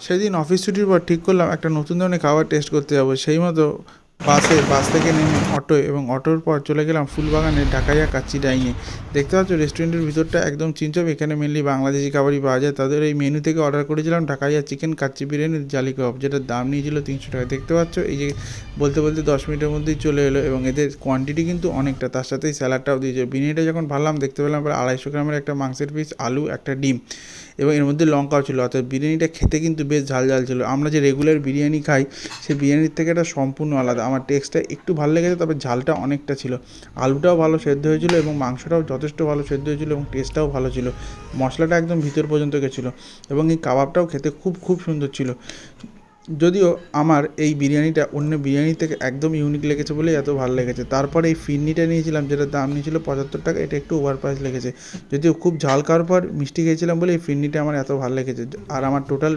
সেদিন অফিস ছুটির পর ঠিক করলাম একটা নতুন ধরনের খাবার টেস্ট করতে যাবো। সেই মতো বাস থেকে নেমে অটোয় এবং অটোর পর চলে গেলাম ফুলবাগানের ঢাকাইয়া কাচ্চি ডাইনে। দেখতে পাচ্ছ রেস্টুরেন্টের ভিতরটা একদম চিনচাপ। এখানে মেনলি বাংলাদেশি খাবারই পাওয়া যায়। তাদের এই মেনু থেকে অর্ডার করেছিলাম ঢাকাইয়া চিকেন কাচ্চি বিরিয়ানি জালি কাবাব, যেটার দাম নিয়েছিল 300 টাকা। দেখতে পাচ্ছ এই যে বলতে বলতে 10 মিনিটের মধ্যেই চলে এলো এবং এদের কোয়ান্টিটি কিন্তু অনেকটা, তার সাথেই স্যালাডটাও দিয়েছে। বিরিয়ানিটা যখন ভাবলাম দেখতে পেলাম প্রায় 250 গ্রামের একটা মাংসের পিস, আলু, একটা ডিম এবং এর মধ্যে লঙ্কাও ছিল। অর্থাৎ বিরিয়ানিটা খেতে কিন্তু বেশ ঝাল ঝাল ছিল। আমরা যে রেগুলার বিরিয়ানি খাই সেই বিরিয়ানির থেকে এটা সম্পূর্ণ আলাদা। আমার টেস্টটা একটু ভালো লেগেছে, তবে ঝালটা অনেকটা ছিল। আলুটাও ভালো সেদ্ধ হয়েছিল এবং মাংসটাও যথেষ্ট ভালো সেদ্ধ হয়েছিল এবং টেস্টটাও ভালো ছিল। মশলাটা একদম ভিতর পর্যন্ত গেছিলো এবং এই কাবাবটাও খেতে খুব খুব সুন্দর ছিল। যদিও আমার এই বিরিয়ানিটা অন্য বিরিয়ানির থেকে একদম ইউনিক লেগেছে বলেই এত ভালো লেগেছে। তারপরে এই ফিরনিটা নিয়েছিলাম, যেটার দাম নিয়েছিল 75 টাকা। এটা একটু ওভার প্রাইস লেগেছে, যদিও খুব ঝাল খাওয়ার পর মিষ্টি খেয়েছিলাম বলে এই ফিরনিটা আমার এত ভালো লেগেছে। আর আমার টোটাল